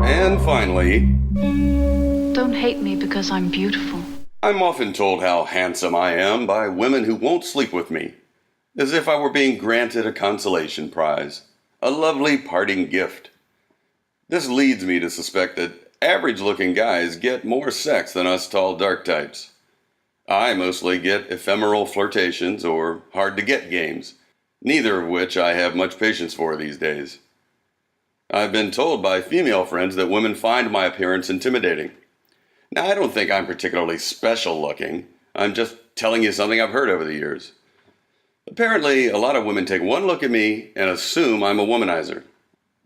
And finally, Don't hate me because I'm beautiful. I'm often told how handsome I am by women who won't sleep with me, as if I were being granted a consolation prize, a lovely parting gift. This leads me to suspect that average-looking guys get more sex than us tall, dark types. I mostly get ephemeral flirtations or hard-to-get games, neither of which I have much patience for these days. I've been told by female friends that women find my appearance intimidating. Now, I don't think I'm particularly special looking. I'm just telling you something I've heard over the years. Apparently, a lot of women take one look at me and assume I'm a womanizer.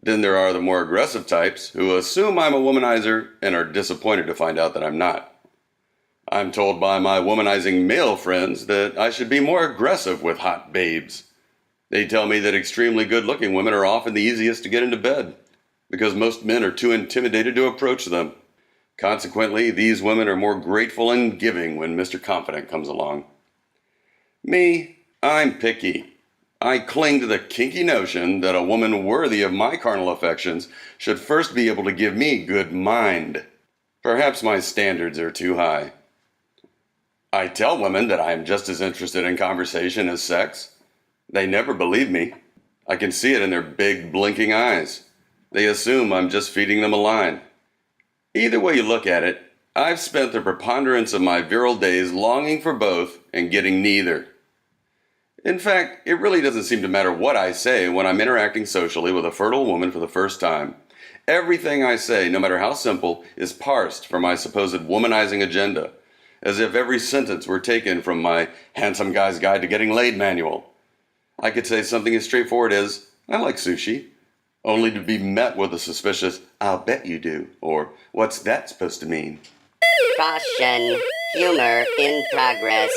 Then there are the more aggressive types who assume I'm a womanizer and are disappointed to find out that I'm not. I'm told by my womanizing male friends that I should be more aggressive with hot babes. They tell me that extremely good-looking women are often the easiest to get into bed, because most men are too intimidated to approach them. Consequently, these women are more grateful and giving when Mr. Confident comes along. Me, I'm picky. I cling to the kinky notion that a woman worthy of my carnal affections should first be able to give me good mind. Perhaps my standards are too high. I tell women that I am just as interested in conversation as sex. They never believe me. I can see it in their big, blinking eyes. They assume I'm just feeding them a line. Either way you look at it, I've spent the preponderance of my virile days longing for both and getting neither. In fact, it really doesn't seem to matter what I say when I'm interacting socially with a fertile woman for the first time. Everything I say, no matter how simple, is parsed for my supposed womanizing agenda, as if every sentence were taken from my Handsome Guy's Guide to Getting Laid manual. I could say something as straightforward as, I like sushi, only to be met with a suspicious, I'll bet you do, or what's that supposed to mean? Caution. Humor in progress.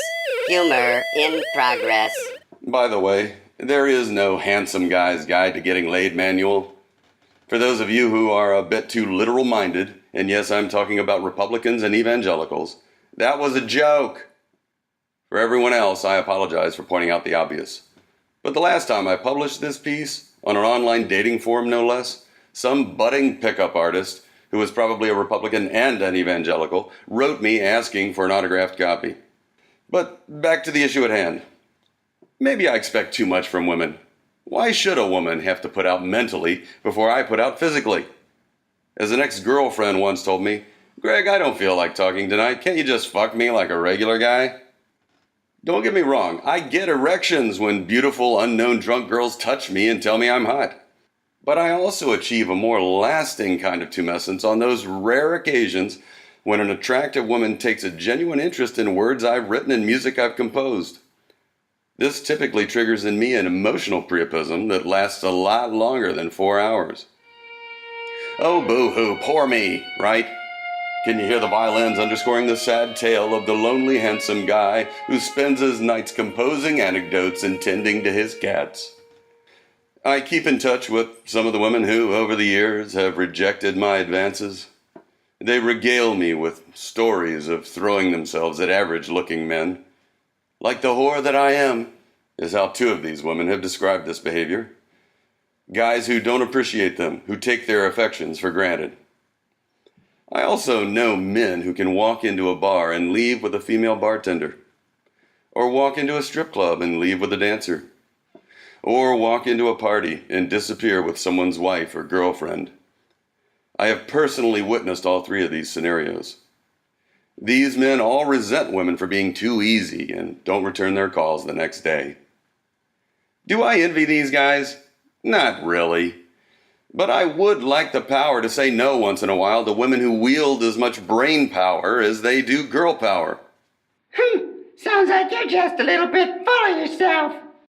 Humor in progress. By the way, there is no Handsome Guy's Guide to Getting Laid manual. For those of you who are a bit too literal-minded, and yes, I'm talking about Republicans and evangelicals, that was a joke. For everyone else, I apologize for pointing out the obvious. But the last time I published this piece, on an online dating forum no less, some budding pickup artist, who was probably a Republican and an evangelical, wrote me asking for an autographed copy. But back to the issue at hand. Maybe I expect too much from women. Why should a woman have to put out mentally before I put out physically? As an ex-girlfriend once told me, Greg, I don't feel like talking tonight. Can't you just fuck me like a regular guy? Don't get me wrong. I get erections when beautiful, unknown drunk girls touch me and tell me I'm hot. But I also achieve a more lasting kind of tumescence on those rare occasions when an attractive woman takes a genuine interest in words I've written and music I've composed. This typically triggers in me an emotional priapism that lasts a lot longer than 4 hours. Oh, boo-hoo, poor me, right? Can you hear the violins underscoring the sad tale of the lonely, handsome guy who spends his nights composing anecdotes and tending to his cats? I keep in touch with some of the women who, over the years, have rejected my advances. They regale me with stories of throwing themselves at average-looking men. Like the whore that I am, is how 2 of these women have described this behavior. Guys who don't appreciate them, who take their affections for granted. I also know men who can walk into a bar and leave with a female bartender, or walk into a strip club and leave with a dancer, or walk into a party and disappear with someone's wife or girlfriend. I have personally witnessed all 3 of these scenarios. These men all resent women for being too easy and don't return their calls the next day. Do I envy these guys? Not really. But I would like the power to say no once in a while to women who wield as much brain power as they do girl power. Sounds like you're just a little bit full of yourself.